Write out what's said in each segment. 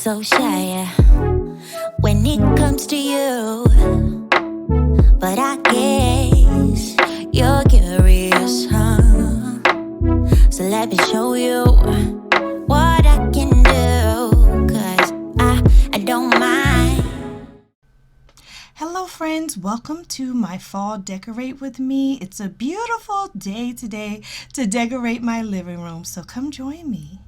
so shy when it comes to you, but I guess you're curious, huh? So let me show you what I can do, 'cause I don't mind. Hello friends, welcome to my fall decorate with me. It's a beautiful day today to decorate my living room, so come join me.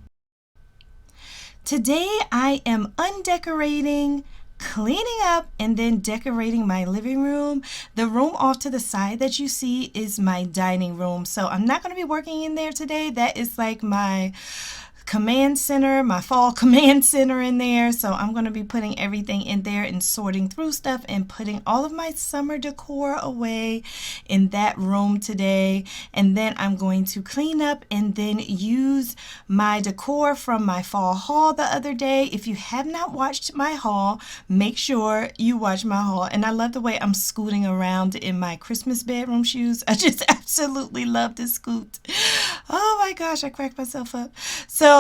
Today I am undecorating, cleaning up, and then decorating my living room. The room off to the side that you see is my dining room, so I'm not going to be working in there today. That is like my command center, my fall command center in there. So I'm going to be putting everything in there and sorting through stuff and putting all of my summer decor away in that room today. And then I'm going to clean up and then use my decor from my fall haul the other day. If you have not watched my haul, make sure you watch my haul. And I love the way I'm scooting around in my Christmas bedroom shoes. I just absolutely love to scoot. Oh my gosh, I cracked myself up. So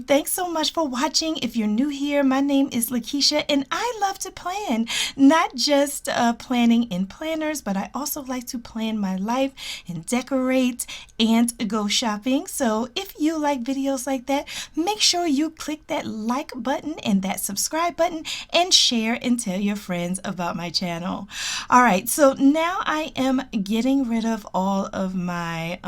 thanks so much for watching. If you're new here, my name is Lakisha and I love to plan, not just planning in planners, but I also like to plan my life and decorate and go shopping. So if you like videos like that, make sure you click that like button and that subscribe button and share and tell your friends about my channel. All right, so now I am getting rid of all of my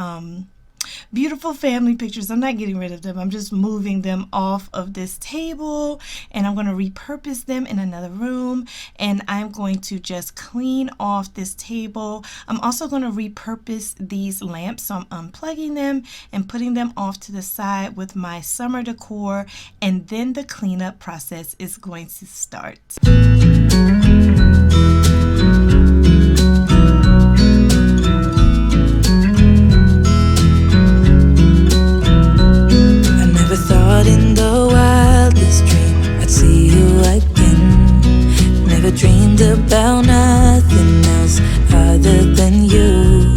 beautiful family pictures. I'm not getting rid of them. I'm just moving them off of this table, and I'm going to repurpose them in another room, and I'm going to just clean off this table. I'm also going to repurpose these lamps, so I'm unplugging them and putting them off to the side with my summer decor, and then the cleanup process is going to start. In the wildest dream I'd see you again. Never dreamed about nothing else other than you.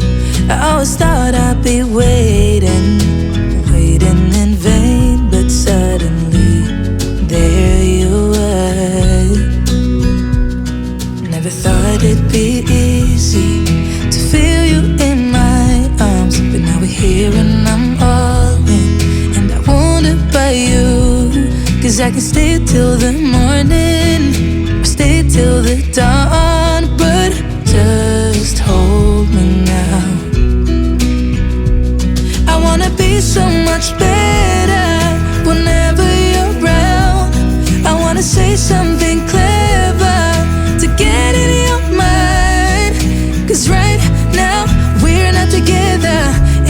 I always thought I'd be waiting in vain, but suddenly there you were. Never thought it'd be easy to feel you in my arms, but now we're here and I'm all in. By you, 'cause I can stay till the morning or stay till the dawn, but just hold me now. I wanna be so much better whenever you're around. I wanna say something clever to get in your mind, 'cause right now we're not together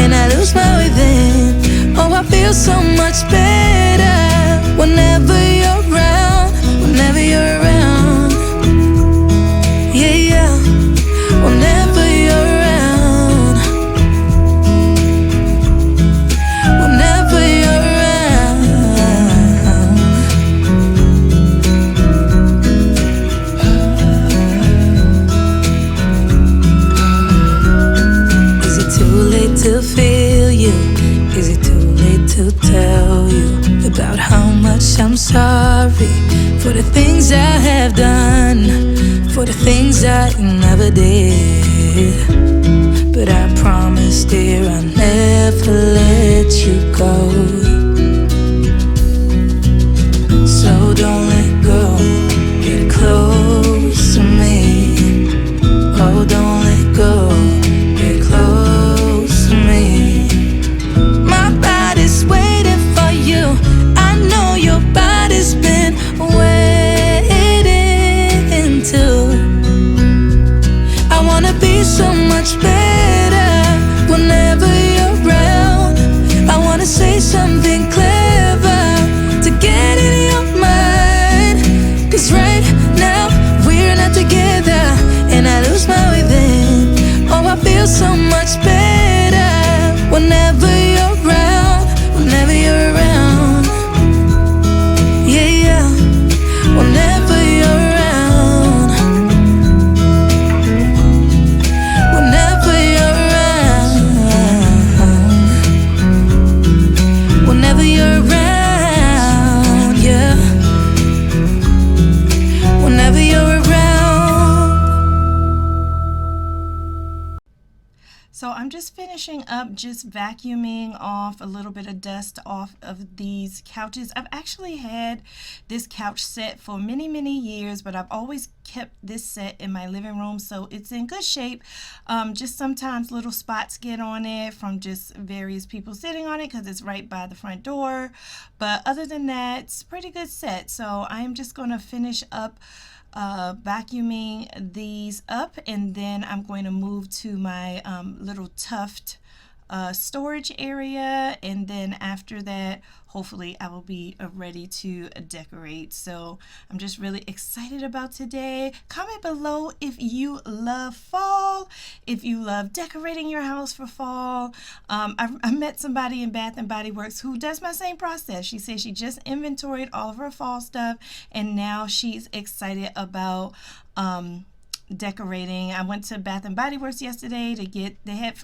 and I lose my way then. Oh, I feel so much better whenever you're around, whenever you're around. Yeah, yeah, whenever you're around, whenever you're around. Is it too late to feel you? Is it too late to tell you about how much I'm sorry for the things I have done, for the things I never did? But I promise, dear, I'll never let you go. So don't let go, get close to me. Oh, don't let go, get close to me. Waiting for you, I know your body's been waiting too. I wanna be so much better whenever you're around. I wanna say something clever to get in your mind, 'cause right now we're not together and I lose my way then. Oh, I feel so much better whenever you're around, whenever you're around. Yeah, yeah, whenever you're around, whenever you're around, whenever you're finishing up just vacuuming off a little bit of dust off of these couches. I've actually had this couch set for many, many years, but I've always kept this set in my living room, so it's in good shape. Just sometimes little spots get on it from just various people sitting on it because it's right by the front door. But other than that, it's a pretty good set. So I'm just going to finish up vacuuming these up, and then I'm going to move to my little tuft storage area, and then after that hopefully I will be ready to decorate. So I'm just really excited about today. Comment below if you love fall, if you love decorating your house for fall. I met somebody in Bath and Body Works who does my same process. She said she just inventoried all of her fall stuff, and now she's excited about decorating. I went to Bath and Body Works yesterday to get, they had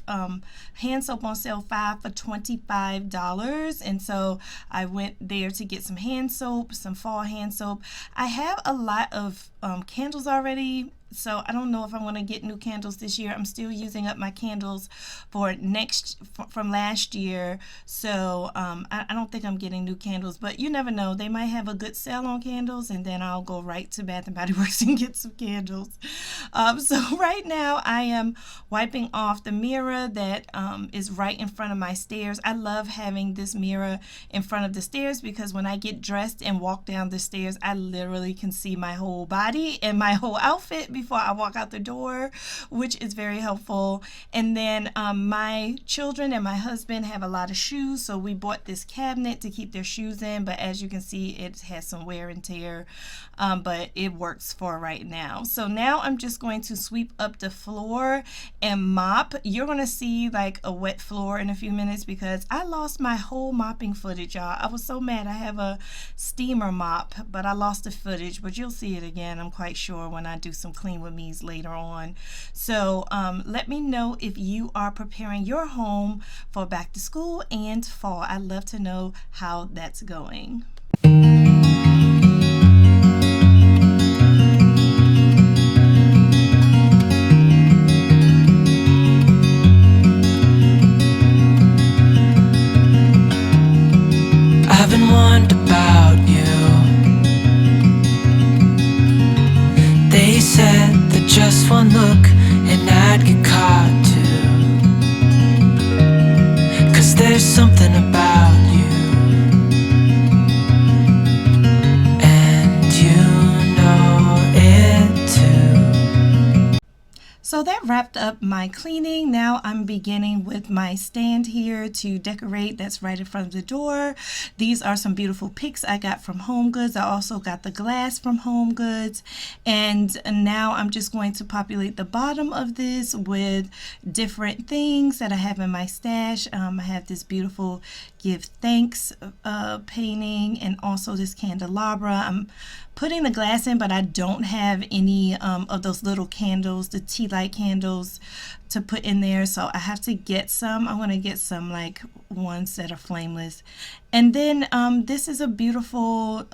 hand soap on sale, 5 for $25, and so I went there to get some hand soap, some fall hand soap. I have a lot of candles already, so I don't know if I'm going to get new candles this year. I'm still using up my candles from last year, so I don't think I'm getting new candles, but you never know. They might have a good sale on candles, and then I'll go right to Bath and Body Works and get some candles. So right now I am wiping off the mirror that is right in front of my stairs. I love having this mirror in front of the stairs because when I get dressed and walk down the stairs, I literally can see my whole body and my whole outfit before I walk out the door, which is very helpful. And then my children and my husband have a lot of shoes, so we bought this cabinet to keep their shoes in, but as you can see, it has some wear and tear, but it works for right now. So now I'm just going to sweep up the floor and mop. You're going to see like a wet floor in a few minutes because I lost my whole mopping footage, y'all. I was so mad. I have a steamer mop, but I lost the footage, but you'll see it again, I'm quite sure, when I do some clean with me's later on. So let me know if you are preparing your home for back to school and fall. I'd love to know how that's going. I've been wondering about you. They said that just one look and I'd get caught too. 'Cause there's something about you, and you know it too. So that wrapped up my cleaning. Now I'm beginning with my stand here to decorate. That's right in front of the door. These are some beautiful picks I got from Home Goods. I also got the glass from Home Goods. And now I'm just going to populate the bottom of this with different things that I have in my stash. I have this beautiful Give Thanks painting, and also this candelabra. I'm putting the glass in, but I don't have any of those little candles, the tea light candles, to put in there, so I have to get some. I'm going to get some like ones that are flameless. And then this is a beautiful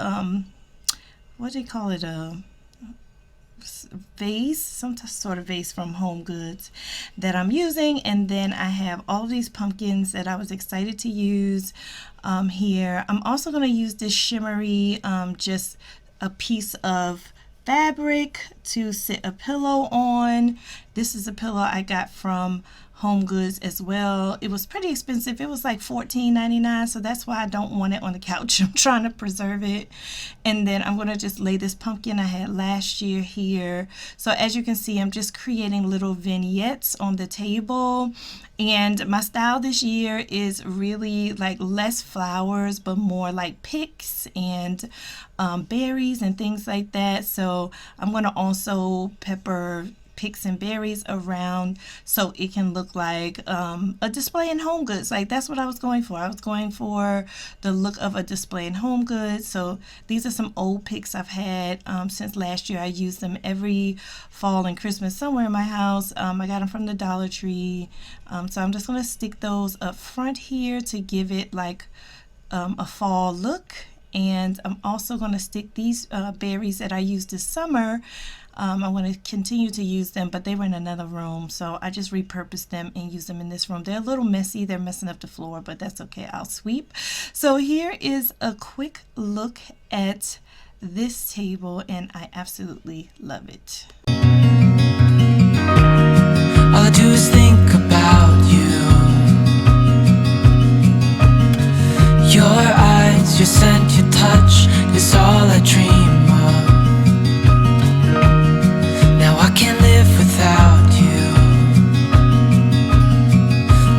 what do you call it, a vase, some sort of vase from Home Goods that I'm using. And then I have all of these pumpkins that I was excited to use here. I'm also going to use this shimmery just a piece of fabric to sit a pillow on. This is a pillow I got from Home Goods as well. It was pretty expensive. It was like $14.99, so that's why I don't want it on the couch. I'm trying to preserve it. And then I'm going to just lay this pumpkin I had last year here. So as you can see, I'm just creating little vignettes on the table. And my style this year is really like less flowers, but more like picks and berries and things like that. So I'm going to also pepper picks and berries around so it can look like a display in Home Goods. Like, that's what I was going for. I was going for the look of a display in Home Goods. So these are some old picks I've had since last year. I use them every fall and Christmas somewhere in my house. I got them from the Dollar Tree. So I'm just going to stick those up front here to give it like a fall look. And I'm also going to stick these berries that I used this summer. I'm going to continue to use them, but they were in another room, so I just repurposed them and used them in this room. They're a little messy. They're messing up the floor, but that's okay. I'll sweep. So here is a quick look at this table, and I absolutely love it. All I do is think about you. Your eyes, your scent, your touch is all I dream of. Now I can't live without you.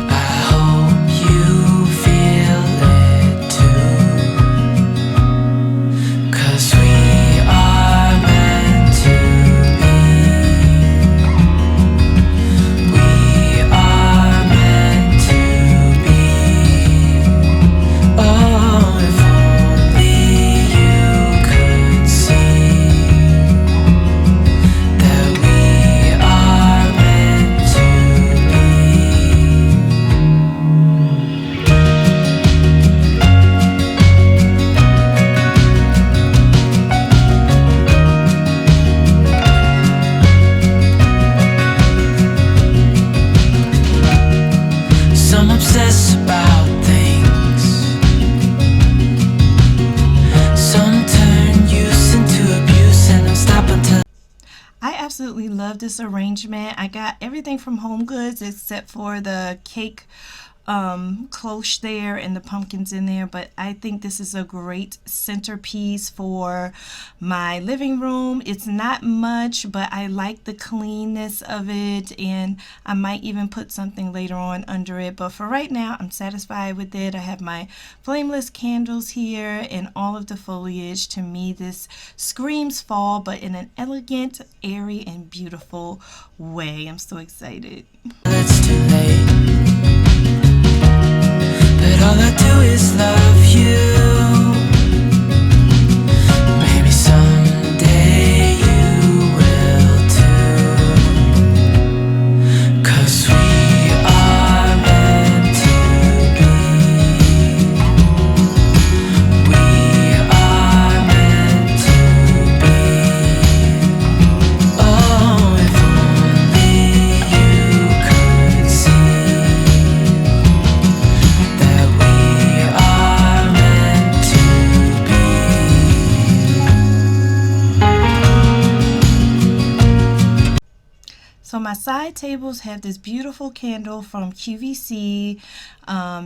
I hope you feel it too, 'cause we are meant to be. We are meant to be. Oh, if only you could see that we are meant to be. Some obsess about things, some turn use into abuse, and I'm stopping to I absolutely love this arrangement. I got everything from Home Goods except for the cake cloche there and the pumpkins in there, but I think this is a great centerpiece for my living room. It's not much, but I like the cleanness of it, and I might even put something later on under it, but for right now I'm satisfied with it. I have my flameless candles here and all of the foliage. To me, this screams fall, but in an elegant, airy, and beautiful way. I'm so excited. it's too late. But all I do is love you. Maybe someday you will too, 'cause we are meant to be. We are meant to be. Oh, if only you could see that we are meant to be. So my side tables have this beautiful candle from QVC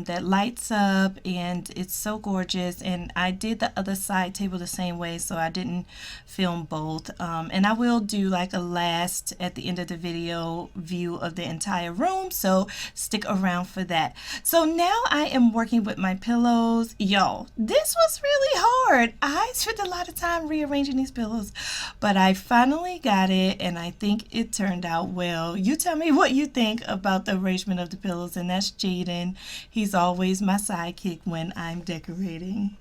that lights up, and it's so gorgeous. And I did the other side table the same way, so I didn't film both. And I will do like a last at the end of the video view of the entire room, so stick around for that. So now I am working with my pillows. Yo, this was really hard. I spent a lot of time rearranging these pillows, but I finally got it, and I think it turned out well. You tell me what you think about the arrangement of the pillows, and that's Jaden. He's always my sidekick when I'm decorating.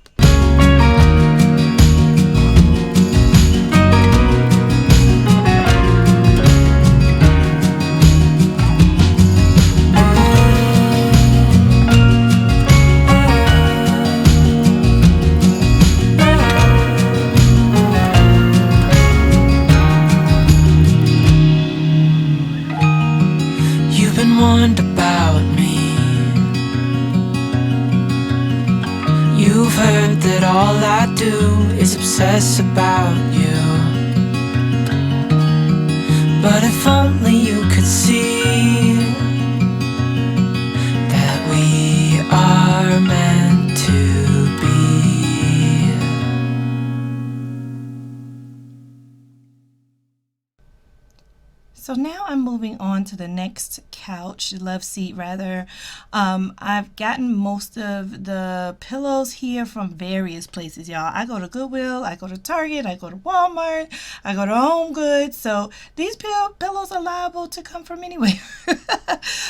You've been warned about me. You've heard that all I do is obsess about you. But if only you could see that we are meant to be. So now I'm moving on to the next couch, love seat rather. I've gotten most of the pillows here from various places, y'all. I go to Goodwill, I go to Target, I go to Walmart, I go to Home Goods. So these pillows are liable to come from anywhere.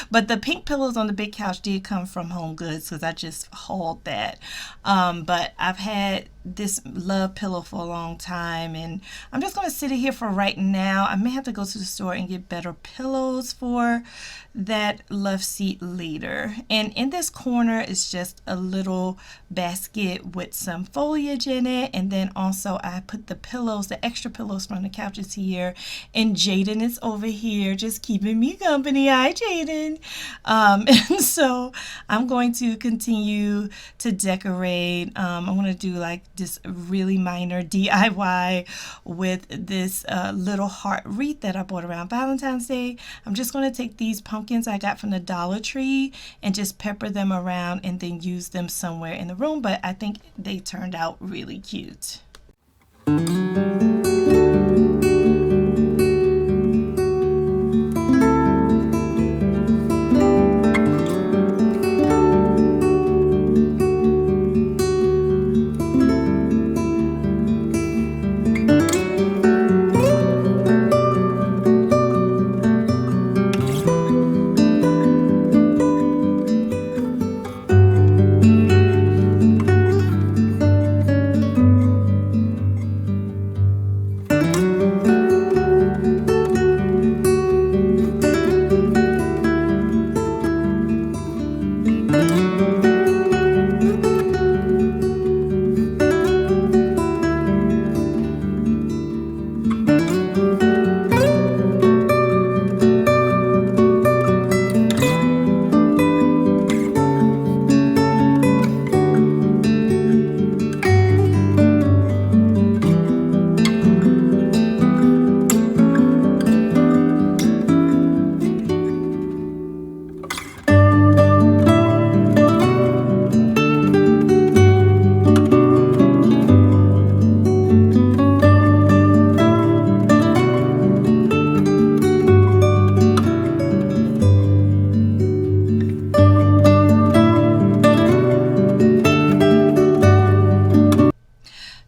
But the pink pillows on the big couch did come from Home Goods because I just hauled that. But I've had this love pillow for a long time, and I'm just going to sit it here for right now. I may have to go to the store and get better better pillows for that love seat later. And in this corner is just a little basket with some foliage in it, and then also I put the pillows, the extra pillows from the couches here, and Jaden is over here just keeping me company. Hi, Jaden. And so I'm going to continue to decorate. I'm going to do like this really minor DIY with this little heart wreath that I bought around Valentine's Day. I'm just going to take these pumpkins I got from the Dollar Tree and just pepper them around and then use them somewhere in the room, but I think they turned out really cute.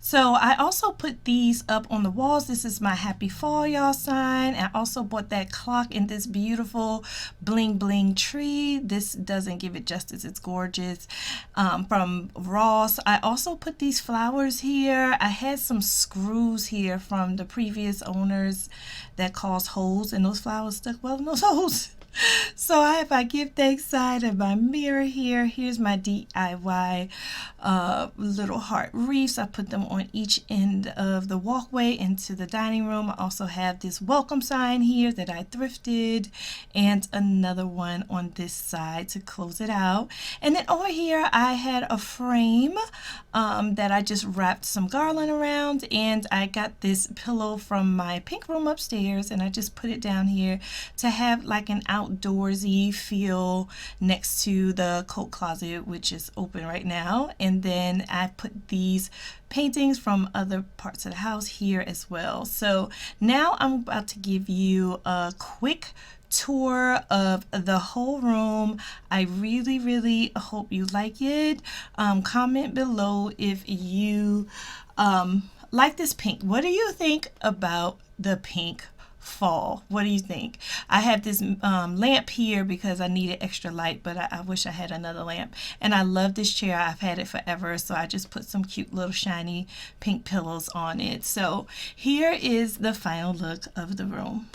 So I also put these up on the walls. This is my Happy Fall Y'all sign. I also bought that clock in this beautiful bling bling tree. This doesn't give it justice. It's gorgeous. From Ross. I also put these flowers here. I had some screws here from the previous owners that caused holes, and those flowers stuck well in those holes. So I have my give thanks sign and my mirror here. Here's my DIY little heart wreaths. I put them on each end of the walkway into the dining room. I also have this welcome sign here that I thrifted, and another one on this side to close it out. And then over here I had a frame that I just wrapped some garland around, and I got this pillow from my pink room upstairs, and I just put it down here to have like an outdoorsy feel next to the coat closet, which is open right now. And then I put these paintings from other parts of the house here as well. So now I'm about to give you a quick tour of the whole room. I really hope you like it. Comment below if you like this pink. What do you think about the pink fall? What do you think? I have this lamp here because I needed extra light, but I wish I had another lamp. And I love this chair. I've had it forever, so I just put some cute little shiny pink pillows on it. So here is the final look of the room.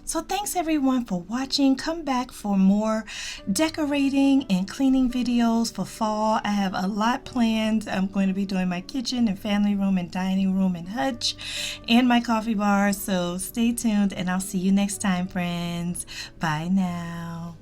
So thanks everyone for watching. Come back for more decorating and cleaning videos for fall. I have a lot planned. I'm going to be doing my kitchen and family room and dining room and hutch and my coffee bar. So stay tuned, and I'll see you next time, friends. Bye now.